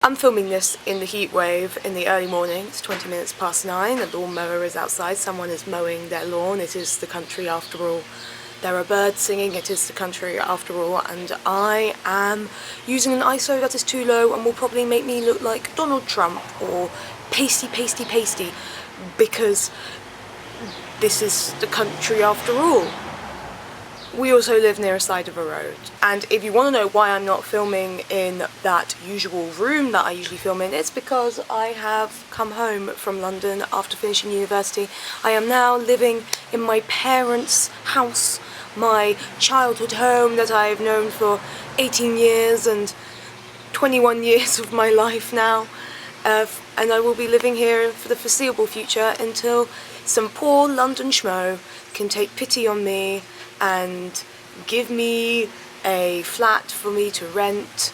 I'm filming this in the heat wave in the early morning. It's 20 minutes past 9. The lawnmower is outside. Someone is mowing their lawn. It is the country after all. There are birds singing. It is the country after all. And I am using an ISO that is too low and will probably make me look like Donald Trump or pasty because this is the country after all. We also live near a side of a road, and if you want to know why I'm not filming in that usual room that I usually film in, it's because I have come home from London after finishing university. I am now living in my parents' house, my childhood home that I've known for 18 years and 21 years of my life now, and I will be living here for the foreseeable future until some poor London schmo can take pity on me and give me a flat for me to rent,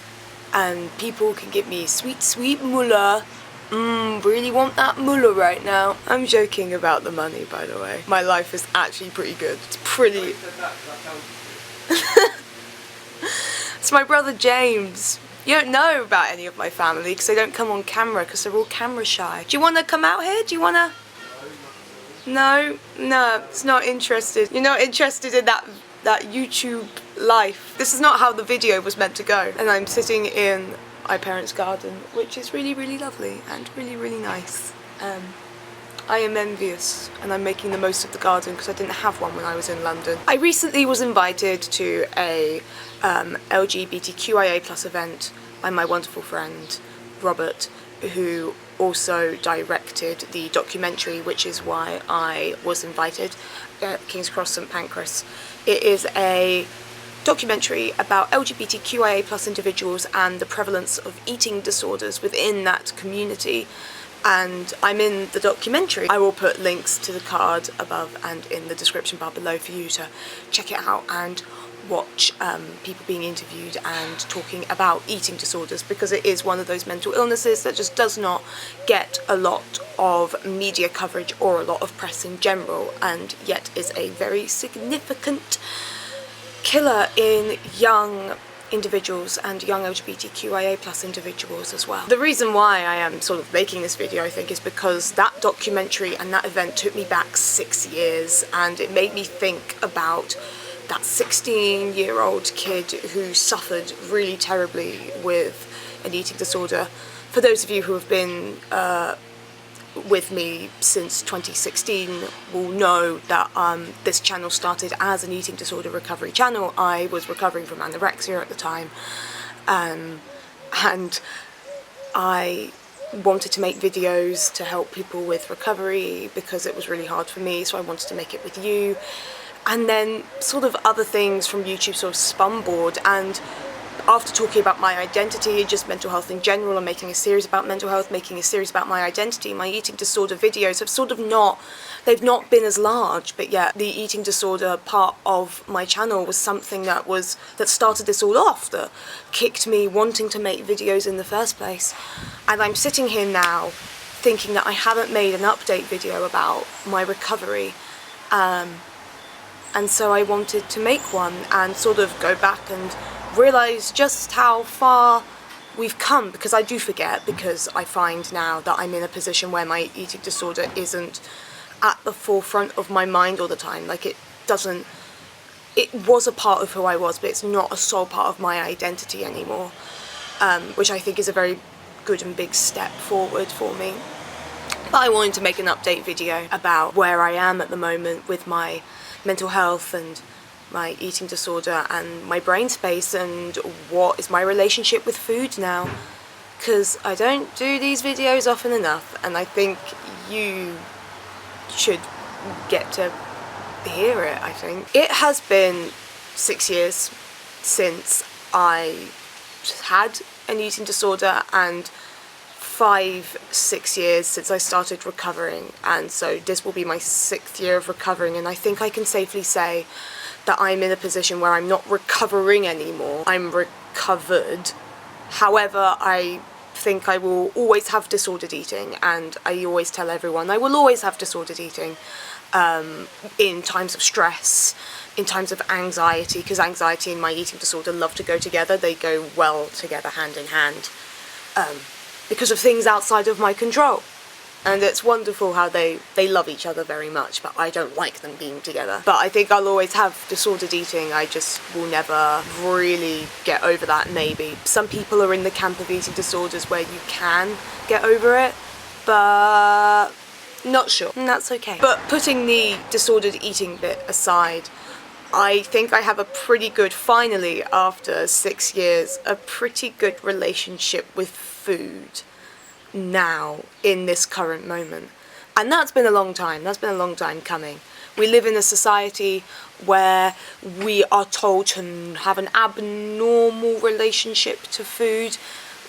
and people can give me sweet mullah. Really want that mullah right now. I'm joking about the money, by the way. My life is actually pretty good. It's pretty... It's my brother James. You don't know about any of my family because they don't come on camera because they're all camera shy. Do you want to come out here? Do you want to... No, it's not interested. You're not interested in that YouTube life. This is not how the video was meant to go. And I'm sitting in my parents' garden, which is really, really lovely and really, really nice. I am envious, and I'm making the most of the garden because I didn't have one when I was in London. I recently was invited to a LGBTQIA+ event by my wonderful friend Robert, who also directed the documentary, which is why I was invited, King's Cross St Pancras. It is a documentary about LGBTQIA+ individuals and the prevalence of eating disorders within that community, and I'm in the documentary. I will put links to the card above and in the description bar below for you to check it out and watch people being interviewed and talking about eating disorders, because it is one of those mental illnesses that just does not get a lot of media coverage or a lot of press in general, and yet is a very significant killer in young individuals and young LGBTQIA+ individuals as well. The reason why I am sort of making this video, I think, is because that documentary and that event took me back 6 years, and it made me think about that 16-year-old kid who suffered really terribly with an eating disorder. For those of you who have been with me since 2016 will know that this channel started as an eating disorder recovery channel. I was recovering from anorexia at the time, and I wanted to make videos to help people with recovery because it was really hard for me, so I wanted to make it with you. And then sort of other things from YouTube sort of spun board, and after talking about my identity, just mental health in general, and making a series about mental health, making a series about my identity, my eating disorder videos have sort of they've not been as large, but yet the eating disorder part of my channel was something that started this all off, that kicked me wanting to make videos in the first place. And I'm sitting here now thinking that I haven't made an update video about my recovery. And so I wanted to make one and sort of go back and realise just how far we've come, because I do forget, because I find now that I'm in a position where my eating disorder isn't at the forefront of my mind all the time. Like, it was a part of who I was, but it's not a sole part of my identity anymore, which I think is a very good and big step forward for me. But I wanted to make an update video about where I am at the moment with my mental health and my eating disorder and my brain space, and what is my relationship with food now, because I don't do these videos often enough, and I think you should get to hear it. I think it has been 6 years since I had an eating disorder, and 5-6 years since I started recovering, and so this will be my 6th year of recovering, and I think I can safely say that I'm in a position where I'm not recovering anymore. I'm recovered. However, I think I will always have disordered eating, and I always tell everyone I will always have disordered eating in times of stress, in times of anxiety, because anxiety and my eating disorder love to go together. They go well together, hand in hand. because of things outside of my control. And it's wonderful how they love each other very much, but I don't like them being together. But I think I'll always have disordered eating. I just will never really get over that, maybe. Some people are in the camp of eating disorders where you can get over it, but not sure, and that's okay. But putting the disordered eating bit aside, I think I have a pretty good, finally, after 6 years, a pretty good relationship with food now, in this current moment. And that's been a long time coming. We live in a society where we are told to have an abnormal relationship to food.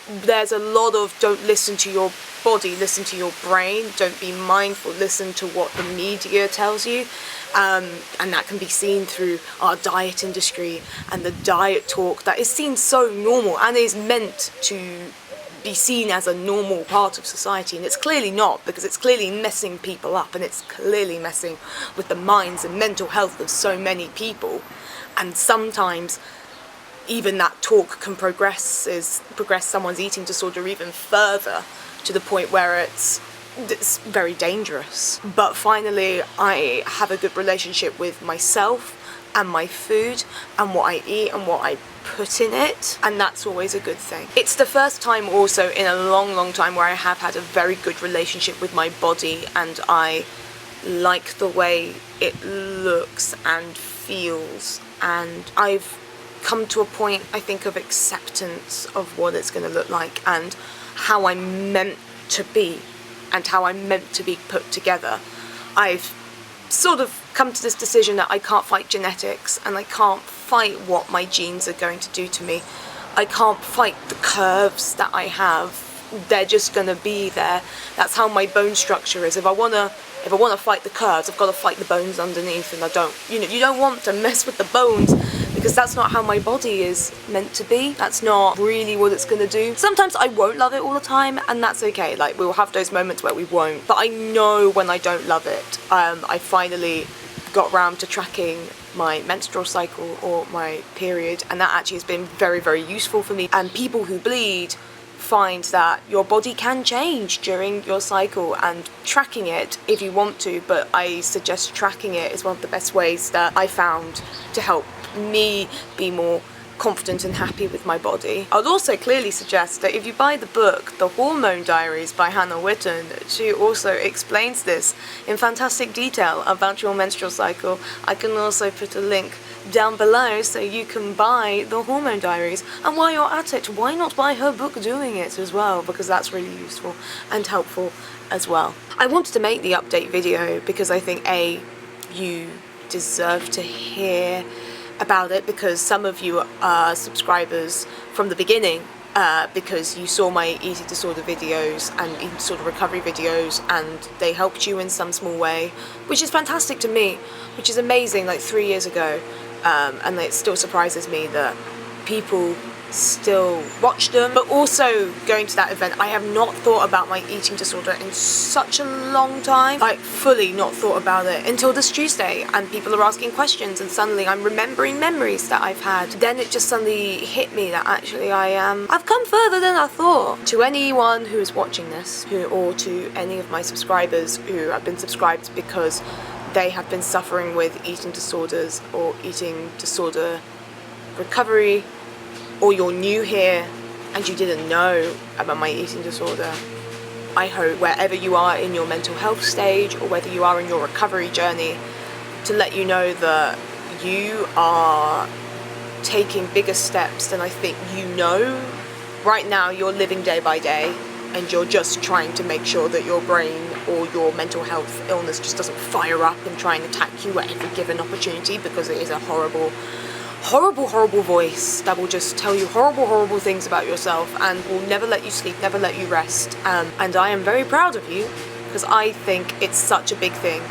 There's a lot of don't listen to your body, listen to your brain, don't be mindful, listen to what the media tells you. And that can be seen through our diet industry and the diet talk that is seen so normal and is meant to be seen as a normal part of society, and it's clearly not, because it's clearly messing people up, and it's clearly messing with the minds and mental health of so many people. And sometimes even that talk can progress someone's eating disorder even further, to the point where it's very dangerous. But finally, I have a good relationship with myself and my food and what I eat and what I put in it, and that's always a good thing. It's the first time also in a long time where I have had a very good relationship with my body, and I like the way it looks and feels, and I've come to a point, I think, of acceptance of what it's going to look like and how I'm meant to be and how I'm meant to be put together. I've sort of come to this decision that I can't fight genetics, and I can't fight what my genes are going to do to me. I can't fight the curves that I have. They're just going to be there. That's how my bone structure is. If I want to fight the curves, I've got to fight the bones underneath, and you don't want to mess with the bones, because that's not how my body is meant to be. That's not really what it's going to do. Sometimes I won't love it all the time, and that's okay. Like, we'll have those moments where we won't. But I know when I don't love it. I finally got round to tracking my menstrual cycle or my period, and that actually has been very useful for me. And people who bleed find that your body can change during your cycle, and tracking it if you want to, but I suggest tracking it is one of the best ways that I found to help me be more confident and happy with my body. I would also clearly suggest that if you buy the book The Hormone Diaries by Hannah Witten, she also explains this in fantastic detail about your menstrual cycle. I can also put a link down below so you can buy The Hormone Diaries, and while you're at it, why not buy her book doing it as well, because that's really useful and helpful as well. I wanted to make the update video because I think you deserve to hear about it, because some of you are subscribers from the beginning, because you saw my eating disorder videos and eating disorder recovery videos, and they helped you in some small way, which is fantastic to me, which is amazing, like 3 years ago, and it still surprises me that people still watch them. But also, going to that event, I have not thought about my eating disorder in such a long time, like fully not thought about it until this Tuesday, and people are asking questions, and suddenly I'm remembering memories that I've had. Then it just suddenly hit me that actually I've come further than I thought. To anyone who is watching this, or to any of my subscribers who have been subscribed because they have been suffering with eating disorders or eating disorder recovery, or you're new here and you didn't know about my eating disorder, I hope wherever you are in your mental health stage, or whether you are in your recovery journey, to let you know that you are taking bigger steps than I think you know. Right now you're living day by day, and you're just trying to make sure that your brain or your mental health illness just doesn't fire up and try and attack you at every given opportunity, because it is a horrible voice that will just tell you horrible things about yourself and will never let you sleep, never let you rest. And I am very proud of you, because I think it's such a big thing.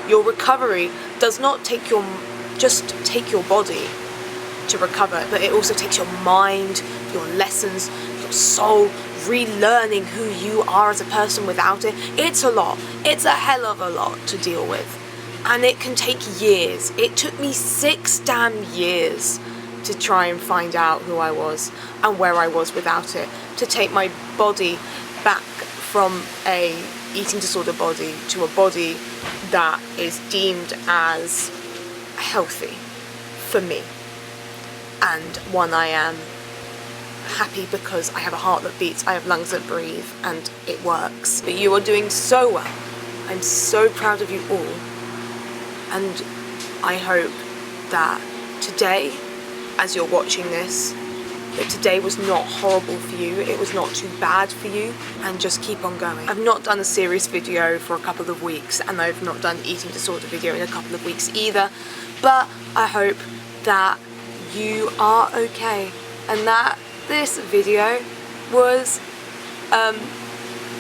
Your recovery does not just take your body to recover, but it also takes your mind, your lessons, your soul, relearning who you are as a person without it. It's a lot. It's a hell of a lot to deal with. And it can take years. It took me 6 damn years to try and find out who I was and where I was without it. To take my body back from a eating disorder body to a body that is deemed as healthy for me, and one I am happy because I have a heart that beats, I have lungs that breathe, and it works. But you are doing so well. I'm so proud of you all, and I hope that today, as you're watching this, that today was not horrible for you, it was not too bad for you, and just keep on going. I've not done a serious video for a couple of weeks, and I've not done eating disorder video in a couple of weeks either, but I hope that you are okay, and that this video was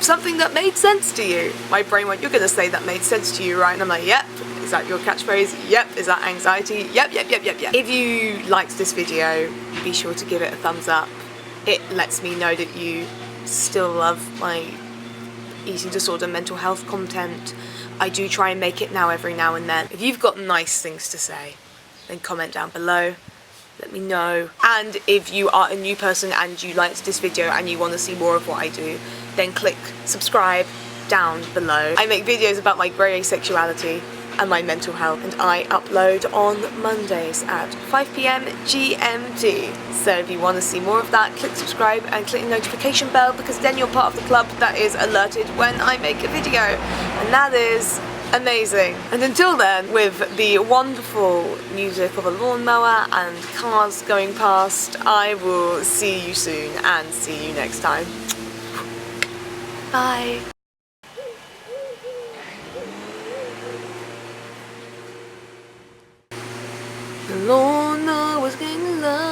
something that made sense to you. My brain went, you're gonna say that made sense to you, right? And I'm like, yep. Is that your catchphrase? Yep. Is that anxiety? Yep. If you liked this video, be sure to give it a thumbs up. It lets me know that you still love my eating disorder mental health content. I do try and make it every now and then. If you've got nice things to say, then comment down below. Let me know. And if you are a new person and you liked this video and you want to see more of what I do, then click subscribe down below. I make videos about my grey-asexuality and my mental health, and I upload on Mondays at 5 PM GMT. So if you want to see more of that, click subscribe and click the notification bell, because then you're part of the club that is alerted when I make a video, and that is amazing. And until then, with the wonderful music of a lawnmower and cars going past, I will see you soon and see you next time. Bye. The lawnmower's getting low.